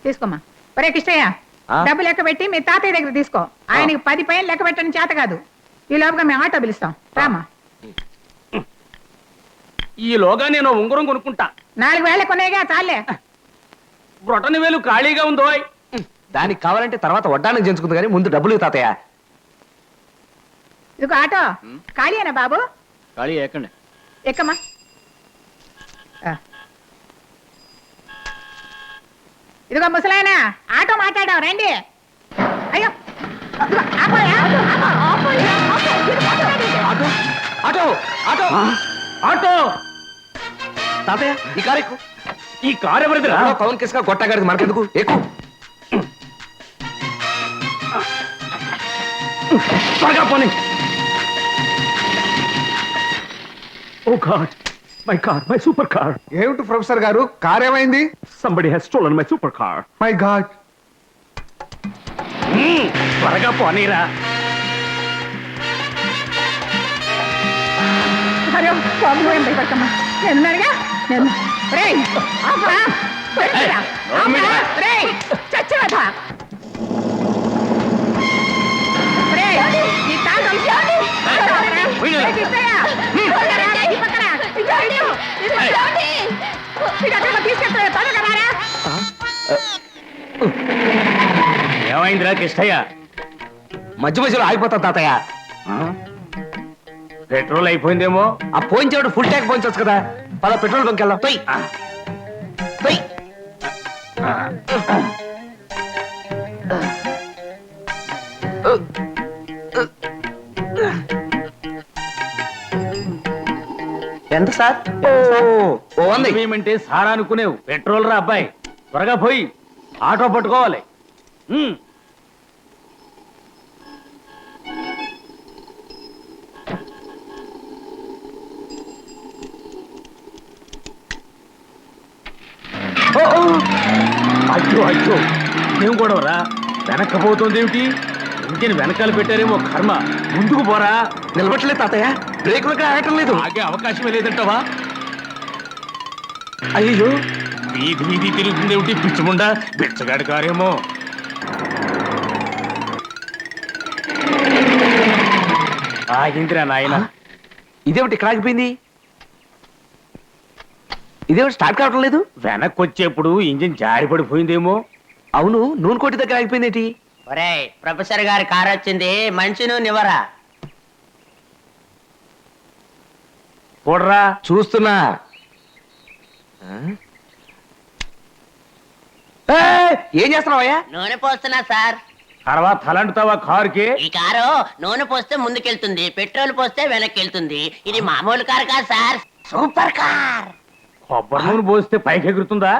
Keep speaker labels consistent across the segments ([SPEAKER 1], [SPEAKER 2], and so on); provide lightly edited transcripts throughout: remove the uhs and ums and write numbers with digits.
[SPEAKER 1] తీసుకోమ్మా. ఒరే కిష్టయ్య, డబ్బు లెక్క పెట్టి మీ తాతయ్య దగ్గర తీసుకో. ఆయనకి 10 పైన లెక్క పెట్టడం చేత కాదు. ఈ లోపుగా మేము ఆటో పిలుస్తాం. రామా.
[SPEAKER 2] ఈలోగా నేను ఉంగరం కొనుక్కుంటా.
[SPEAKER 1] 4 వేల కొనేగా చాలే.
[SPEAKER 2] బ్రొటని వేలు ఖాళీగా ఉందో.
[SPEAKER 3] దానికి కావాలంటే తర్వాత వడ్డానికి చేయించుకుంది కానీ ముందు డబ్బులు తాతయ్య.
[SPEAKER 1] ఇదిగో ఆటో ఖాళీయేనా బాబు?
[SPEAKER 2] ఖాళీ ఎక్కండి.
[SPEAKER 1] ఎక్కమ్మా. ఇదిగో ముసలాయన, ఆటో మాట్లాడాం రండి. అయ్యో
[SPEAKER 3] ఆటో ఆటో ఆటో
[SPEAKER 2] ఆటో
[SPEAKER 3] తాతయ్య ఈ కారు ఎక్కు.
[SPEAKER 2] ఈ కారు ఎవరిదిరా?
[SPEAKER 3] పవన్ కేసుగా గొట్టగాడిది మనకెందుకు, ఎక్కు.
[SPEAKER 2] త్వరగా పోనీ. Oh God, my car, my super car.
[SPEAKER 4] ఏమిటి ప్రొఫెసర్ గారు, కార్ ఏమైంది?
[SPEAKER 2] Somebody has stolen my super car.
[SPEAKER 4] My God.
[SPEAKER 2] త్వరగా పోనీరా.
[SPEAKER 1] అరే బాబు ఏం భయపడకమ్మా, నేనున్నానుగా. నేను రేయ్ ఆపరా, పడుతురా, ఆపరా, రేయ్ చచ్చిపోతా. రేయ్ ఈ తాత
[SPEAKER 2] ఏమైందిరా కిష్టయ్య?
[SPEAKER 3] మధ్య మధ్యలో ఆగిపోతా తాతయ్య.
[SPEAKER 2] పెట్రోల్ అయిపోయిందేమో.
[SPEAKER 3] ఆ పోయించాడు ఫుల్ ట్యాంక్ పోయించవచ్చు కదా. పద పెట్రోల్ బంక్ వెళ్దాం. తొయ్ తొయ్. ఎంత సార్? ఓ 100.
[SPEAKER 2] ఏమంటే సారా అనుకునేవు, పెట్రోల్ రా అబ్బాయి. త్వరగా పోయి ఆటో పట్టుకోవాలి. అయ్యో అయ్యో, ఏం గొడవరా? వెనక్కపోతుంది ఏమిటి? ఇంజిన్ వెనకాల పెట్టారేమో కర్మ. ముందుకు పోరా.
[SPEAKER 3] నిలబట్టలేదు తాతయ్య, బ్రేకులు ఆగటం లేదు.
[SPEAKER 2] ఆగే అవకాశమే లేదంటావా?
[SPEAKER 3] అయ్యో
[SPEAKER 2] వీధి వీధి తిరుగుతుంది ఏమిటి? పిచ్చముండా, బిచ్చగాడి కారేమో. ఆగిందిరా నాయన.
[SPEAKER 3] ఇదేమిటి ఇక్కడ ఆగిపోయింది? ఇదేమిటి స్టార్ట్ కావటం లేదు?
[SPEAKER 2] వెనక్కి వచ్చేప్పుడు ఇంజిన్ జారి పడిపోయిందేమో.
[SPEAKER 3] అవును, నూనె కొట్టి దగ్గర ఆగిపోయింది ఏంటి?
[SPEAKER 5] ఒరేయ్, ప్రొఫెసర్ గారి కారు వచ్చింది, మంచి నువ్వు నివరా.
[SPEAKER 2] చూడరా.
[SPEAKER 3] చూస్తున్నా. ఏం చేస్తున్నావయ్యా?
[SPEAKER 5] నూనె పోస్తున్నా సార్.
[SPEAKER 2] తర్వాత తలంటుతావా కారుకి?
[SPEAKER 5] ఈ కారు నూనె పోస్తే ముందుకెళ్తుంది, పెట్రోల్ పోస్తే వెనక్కి వెళ్తుంది. ఇది మామూలు కారు కాదు సార్, సూపర్ కార్.
[SPEAKER 2] కొబ్బరి నూనె పోస్తే పైకి ఎగురుతుందా?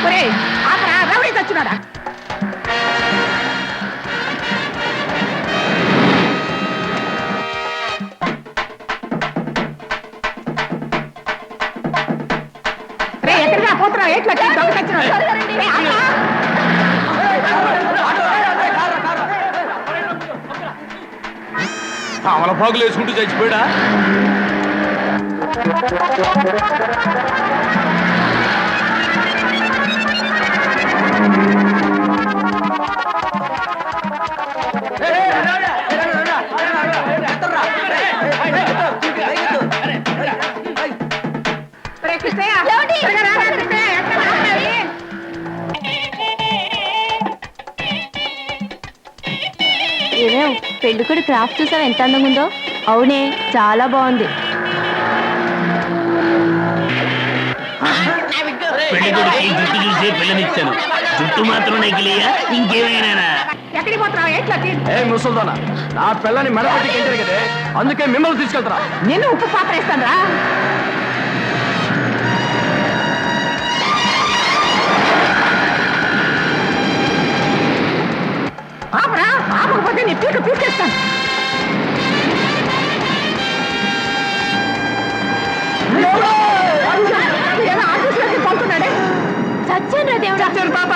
[SPEAKER 1] ఒరే ఆపరా, రౌడీ చచ్చినాడా. రే ఎక్కడిగా పోతున్నావు? ఎట్లా దొంగ చచ్చినాడు.
[SPEAKER 2] అమలపాకులు వేసుకుంటూ చచ్చిపోయాడా?
[SPEAKER 6] పెళ్ళికొడు క్రాఫ్ట్ చూసావు ఎంత అందంగా ఉందో? అవునే, చాలా బాగుంది.
[SPEAKER 2] జుట్టు చూసి పిల్లనిచ్చాను, జుట్టు మాత్రం నకిలియా ఇంకేమైనా?
[SPEAKER 1] ఎక్కడికి పోతున్నావు? ఎట్లా
[SPEAKER 3] ఏ ముసల్దానా, నా పిల్లని మెడపట్టి గెంటారు కదే, అందుకే మిమ్మల్ని తీసుకెళ్తారా.
[SPEAKER 1] నిన్ను ఉప్పు పాపరేస్తాను రా. ఆపరా, ఆపకపోతే నీ పీక పీకేస్తాను. ఆఫీస్లోకి పంపుతున్నాడే.
[SPEAKER 6] చచ్చాను రా దేవుడా.
[SPEAKER 1] చచ్చాను పాప.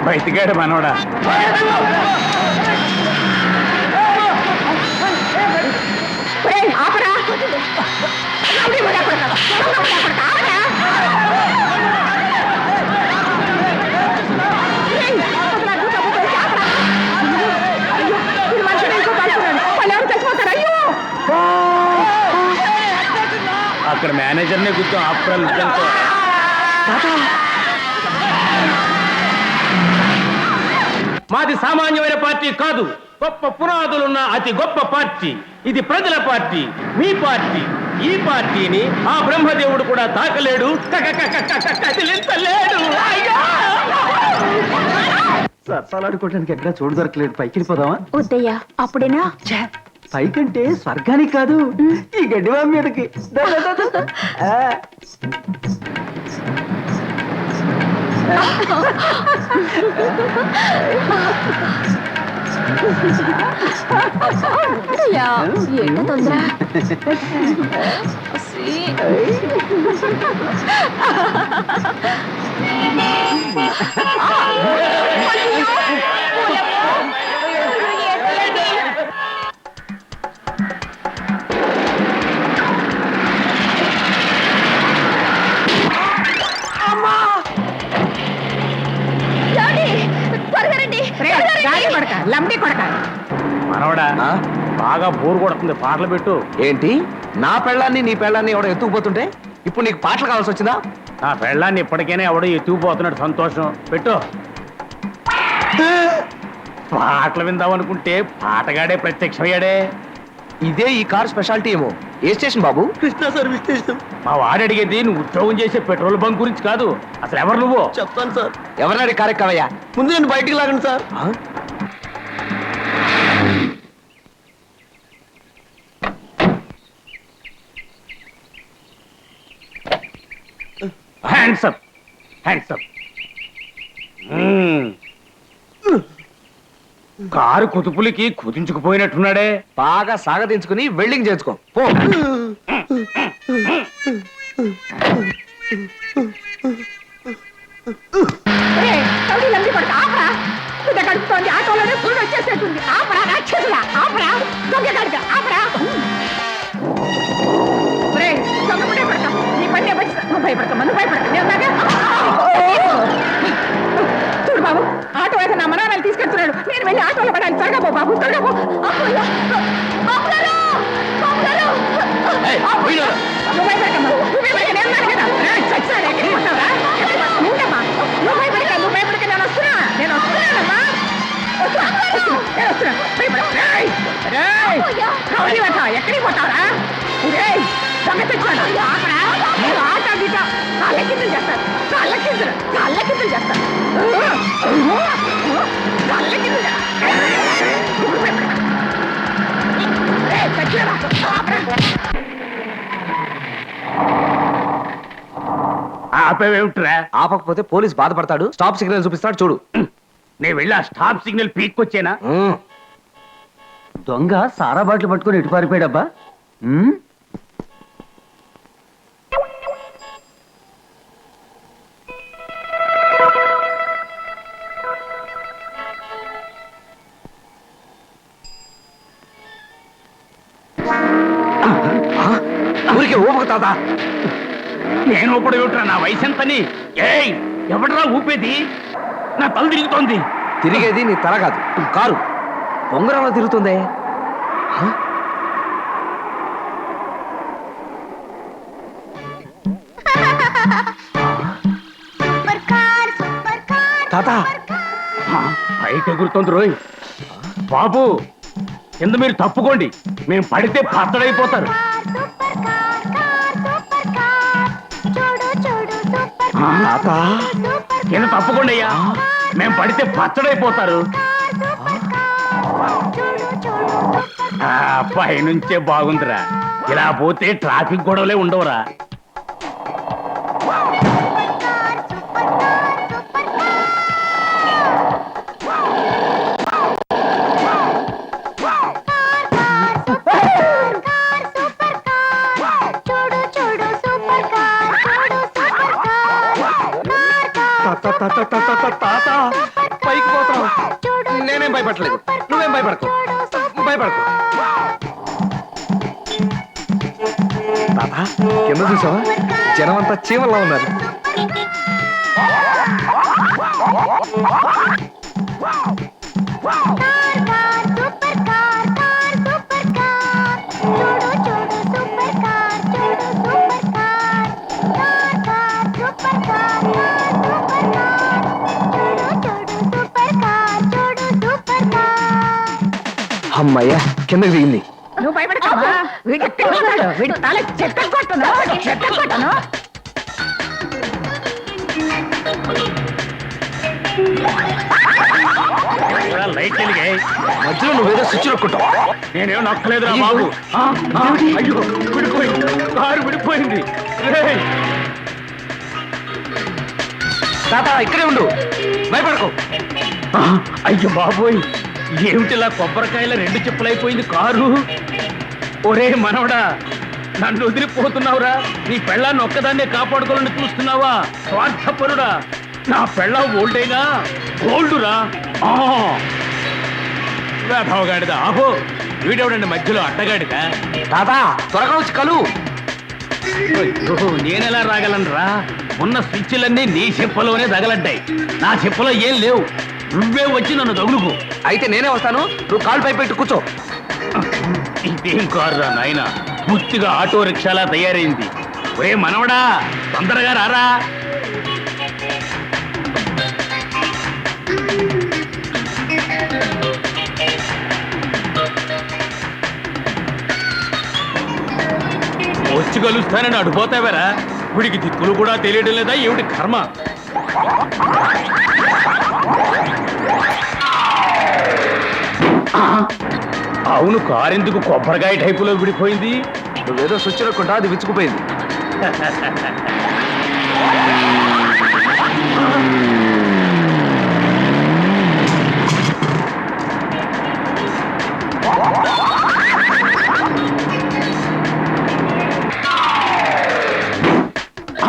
[SPEAKER 2] బయటికాడు మనోడా.
[SPEAKER 1] ఆపరా, ఆపరా.
[SPEAKER 2] ఇక్కడ మేనేజర్నే కూర్చో ఆఫ్టర్ మాది సామాన్యమైన పార్టీ కాదు, గొప్ప పునాదులున్న అతి గొప్ప పార్టీ. ఇది ప్రజల పార్టీ, మీ పార్టీ. ఈ పార్టీని ఆ బ్రహ్మదేవుడు కూడా తాకలేడు, కదిలించలేడు.
[SPEAKER 3] సరసాలాడుకోవడానికి ఎక్కడ చోటు దొరకలేదు, పైకి వెళ్ళిపోదామా?
[SPEAKER 6] వద్దయ్యా, అప్పుడేనా?
[SPEAKER 3] పైకంటే స్వర్గానికి కాదు, ఈ గడ్డివా మీదకి.
[SPEAKER 6] అయ్యా, ఏంటో తొందర.
[SPEAKER 1] గాలి కొడక, లంబడి కొడక.
[SPEAKER 2] మనవడా బాగా బోర్ కొడుతుంది, పాటలు పెట్టు.
[SPEAKER 3] ఏంటి, నా పెళ్ళాన్ని నీ పెళ్ళాన్ని ఎవడో ఎత్తుకుపోతుంటే ఇప్పుడు నీకు పాటలు కావాల్సి వచ్చిందా?
[SPEAKER 2] నా పెళ్ళాన్ని ఇప్పటికైనా ఎవడో ఎత్తుకుపోతున్నాడు, సంతోషం. పెట్టు. పాటలు విందామనుకుంటే పాటగాడే ప్రత్యక్షమయ్యాడే.
[SPEAKER 3] ఇదే ఈ కార్ స్పెషాలిటీ ఏమో. ఏ స్టేషన్ బాబు? Krishna service station.
[SPEAKER 2] మా వాడు అడిగేది నువ్వు ఉద్యోగం చేసే పెట్రోల్ బంక్ గురించి కాదు, అసలు ఎవరు నువ్వు?
[SPEAKER 3] చెప్తాను సార్. ఎవరినాడి కారు ఎక్కవయ్యా? ముందు నేను బయటికి లాగండి sir.
[SPEAKER 2] Hands up, hands up. Car కుతుపులకి కుదించుకుపోయినట్టున్నాడే.
[SPEAKER 3] బాగా సాగదించుకుని వెల్డింగ్ చేసుకో పో.
[SPEAKER 1] లంబడి కొడక, ఆపరా. గుడ్డ కడుపుతోంది, ఆటోలోనే ఫుల్ వచ్చేసేటుంది. ఆపరా రాక్షసులా, ఆపరా. దొంగ కడుక, ఆపరా. దొంగ పుట్టే పడక, నీ పని నువ్వు భయపడకమ్మా, నువ్వు భయపడక. చూడు బాబు, ఆటో అయితే నా మనవరాలు తీసుకెళ్తున్నాడు. నేను వెళ్ళి ఆటోలో పడాలి. త్వరగా పో బాబు, త్వరగా పో. నువ్వు భయపడకమ్మా, నువ్వు భయపడక. నేను ఉన్నాను కదా. చచ్చాడు, ఎక్కడికి పోతావురా? ఉండమ్మా, నువ్వు భయపడక, నువ్వు భయపడక. నేను వస్తున్నా, నేను వస్తున్నానమ్మా. నేను వస్తున్నా, భయపడ. ఎక్కడికి పోతావురా? దొంగ తెచ్చాడు. ఆపరా. నేను ఆట గీట కాళ్ళకిందులు చేస్తాను, కాళ్ళకిందులు, కాళ్ళకిందులు చేస్తాను, కాళ్ళకిందులు.
[SPEAKER 2] ఆపేవేమిట్రా?
[SPEAKER 3] ఆపకపోతే పోలీస్ బాధపడతాడు. స్టాప్ సిగ్నల్ చూపిస్తాడు చూడు.
[SPEAKER 2] నేను వెళ్ళి ఆ స్టాప్ సిగ్నల్ పీక్కొచ్చేనా?
[SPEAKER 3] దొంగ సారా బాటిల్ పట్టుకొని ఎటు పారిపోయాడబ్బా? ఊరికే ఊపక తాత.
[SPEAKER 2] నేను ఇప్పుడు ఏమిట్రా, నా వయసు ఎంతని? ఏయ్, ఎవడరా ఊపేది? నా తల తిరుగుతోంది.
[SPEAKER 3] తిరిగేది నీ తల కాదు, కారు పొంగరంలో తిరుగుతుందే. తాత
[SPEAKER 2] పైకి ఎగురుతోంది రోయ్. బాబు, కింద మీరు తప్పుకోండి, మేము పడితే పత్తడైపోతారు.
[SPEAKER 3] తాత
[SPEAKER 2] కింద తప్పుకోండి అయ్యా, మేము పడితే పచ్చడైపోతారు. పైనుంచే బాగుందిరా, ఇలా పోతే ట్రాఫిక్ గొడవలే ఉండవురా.
[SPEAKER 3] తాత పైకి పోతావు. నేనేం భయపడలేదు, నువ్వేం భయపడకు, భయపడకు. తాత కింద చూసావా, జనం అంతా చీమల్లా ఉన్నారు. అమ్మయ్యా కిందకి దిగింది.
[SPEAKER 1] నువ్వు భయపడకమ్మా. వీడు ఎక్కడ ఉన్నాడు? వీడి తల చెట్టు కొట్టను చెట్టు కొట్టను.
[SPEAKER 2] లైట్ వెలిగాయి.
[SPEAKER 3] మధ్యలో నువ్వేదో స్విచ్ నొక్కుంటావు.
[SPEAKER 2] నేనేం నక్కలేదురా బాబు. అయ్యో విడిపోయింది, కారు విడిపోయింది. రేయ్,
[SPEAKER 3] తాత ఇక్కడే ఉండు, భయపడకు.
[SPEAKER 2] అయ్యో బాబోయ్, ఏమిటిలా కొబ్బరికాయల 2 చెప్పులైపోయింది కారు. ఒరే మనవడా, నన్ను వదిలిపోతున్నావురా? నీ పెళ్ళాన్ని ఒక్కదాన్నే కాపాడుకోవాలని చూస్తున్నావా? స్వార్థపరుడా. నా పెళ్ళం ఓల్డేగా, ఓల్డురా. వేధవగాడిదా. ఆహో, వీడెవడండి మధ్యలో అడ్డగాడిదా?
[SPEAKER 3] తాత త్వరగా వచ్చి కలు.
[SPEAKER 2] నేనెలా రాగలనురా? ఉన్న స్విచ్లన్నీ నీ చెప్పులోనే తగలడ్డాయి. నా చెప్పులో ఏం లేవు. నువ్వే వచ్చి నన్ను తగులుకో.
[SPEAKER 3] అయితే నేనే వస్తాను, నువ్వు కాలు పై పెట్టి కూర్చో.
[SPEAKER 2] ఇదేం కారురా నాయన, పూర్తిగా ఆటో రిక్షాలా తయారైంది. ఒరే మనవడా, తొందరగా రారా. వచ్చి కలుస్తానని అడిపోతావేరా? వీడికి దిక్కులు కూడా తెలియడం లేదా ఏమిటి కర్మ? అవును, కారెందుకు కొబ్బరికాయ టైపులో విడిపోయింది?
[SPEAKER 3] నువ్వేదో స్విచ్ నొక్కుంటా, అది విచ్చుకుపోయింది.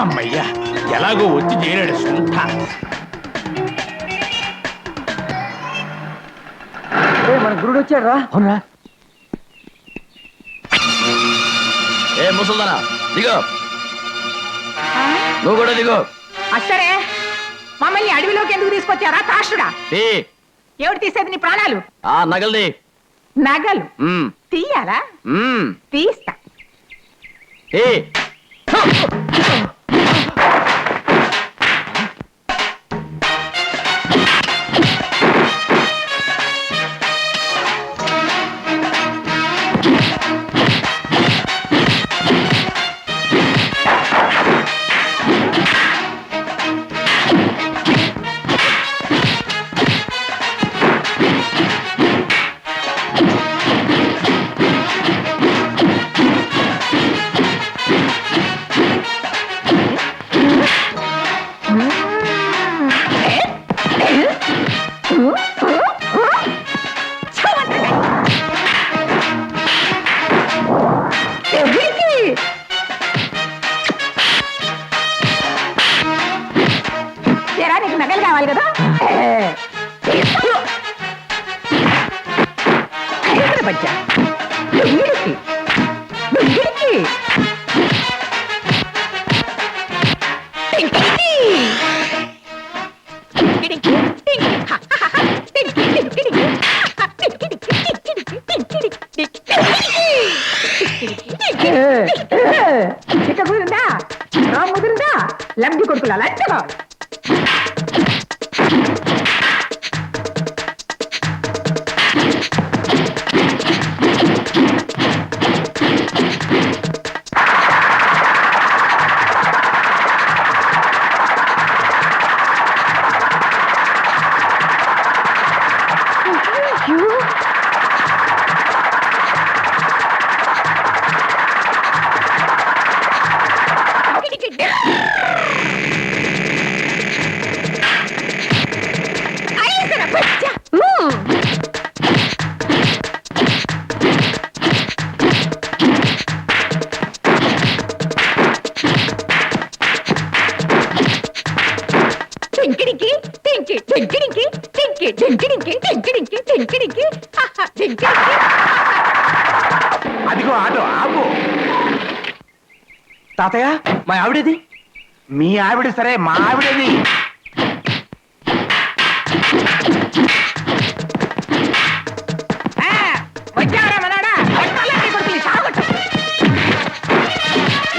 [SPEAKER 2] అమ్మయ్యా, ఎలాగో వచ్చి చేరాడు సుంఠ.
[SPEAKER 3] మన గురుడు వచ్చాడు రా.
[SPEAKER 2] అవునా?
[SPEAKER 3] ఏ ముసల్దానా దిగో, నువ్వు కూడా దిగో.
[SPEAKER 1] అసరే మమ్మల్ని అడవిలోకి ఎందుకు తీసుకొచ్చారా కాష్టుడా? ఏమిటి తీసేది నీ ప్రాణాలు?
[SPEAKER 3] ఆ నగల్ది.
[SPEAKER 1] నగలు తీయాలా? తీస్తా. నీకు నగలు కావాలి కదా? బచ్చా దుంగిడికి దుంగిడికి చిక్క కుదిరిందా? ముదిరిందా? లబ్ధి కొడుకులా లంచగా
[SPEAKER 2] అదిగో ఆటో ఆపు.
[SPEAKER 3] తాతయ్య మా ఆవిడేది?
[SPEAKER 2] మీ ఆవిడ సరే, మా ఆవిడేది?
[SPEAKER 1] వచ్చారా మనోడా?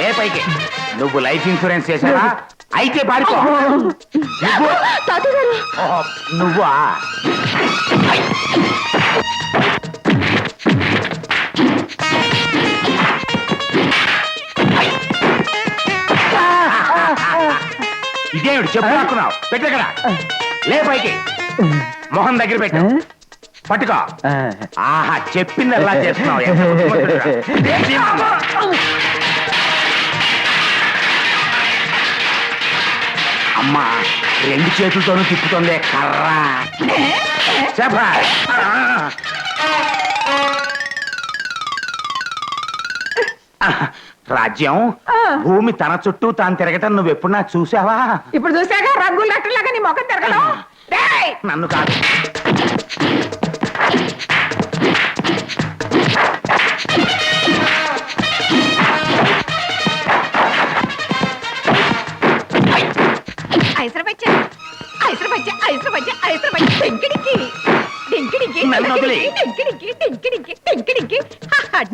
[SPEAKER 2] లే పైకి. నువ్వు లైఫ్ ఇన్సూరెన్స్ చేశావా? అయితే పారిపో. నువ్వా?
[SPEAKER 3] ఇదేమిటి చెప్పు రాకున్నావు పెట్టు ఇక్కడ లే పైకి మొహం దగ్గర పెట్టు పట్టుకో ఆహా చెప్పింది ఎలా చేస్తున్నావు ఎంత బుద్ధిమంతుడిరా. అమ్మా రెండు చేతులతోనూ తిప్పుతుంది కర్ర శభాష్. రాజ్యం భూమి తన చుట్టూ తాను తిరగటం నువ్వు ఎప్పుడు నాకు చూసావా?
[SPEAKER 1] ఇప్పుడు చూసాక రంగులు లెక్కలాగా నీ మొఖం తిరగడం రేయ్!
[SPEAKER 3] నన్ను కాదు
[SPEAKER 1] ఐసరపచ్చ ఐసరపచ్చ ఐసరపచ్చ ఐసరపచ్చ డెంకిడికి డెంకిడికి
[SPEAKER 3] నన్ను వదిలే.
[SPEAKER 1] డెంకిడికి డెంకిడికి డెంకిడికి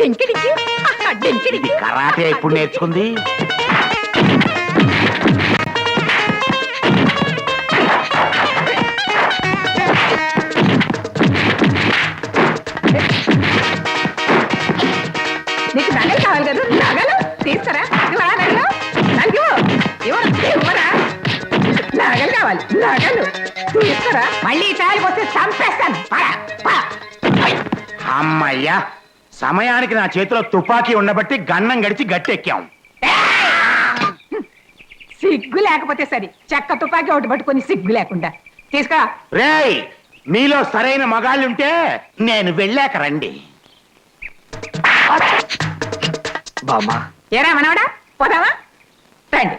[SPEAKER 1] డెంకిడికి డెంకిడికి
[SPEAKER 3] కరాటే ఎప్పుడు నేర్చుకుంది?
[SPEAKER 1] నీకు నగలు కావాలి కదా నగలు తీస్తారా ఇవ్వరా నగలు నగలు ఇవ్వరా నగలు కావాలి నగలు తీస్తారా మళ్ళీ చాలికి వస్తే చంపేస్తాను పరా, పా.
[SPEAKER 3] అమ్మయ్యా సమయానికి నా చేతిలో తుపాకీ ఉండబట్టి గన్నం గడిచి గట్టెక్కాం.
[SPEAKER 1] సిగ్గు లేకపోతే సరి చెక్క తుపాకీ ఒకటి పట్టుకొని సిగ్గు లేకుండా తీసుకురా
[SPEAKER 3] రేయ్ మీలో సరైన మగాళ్ళుంటే నేను వెళ్ళాక రండి.
[SPEAKER 4] బామ్మా
[SPEAKER 1] ఏరా మనవడా పోదావా రండి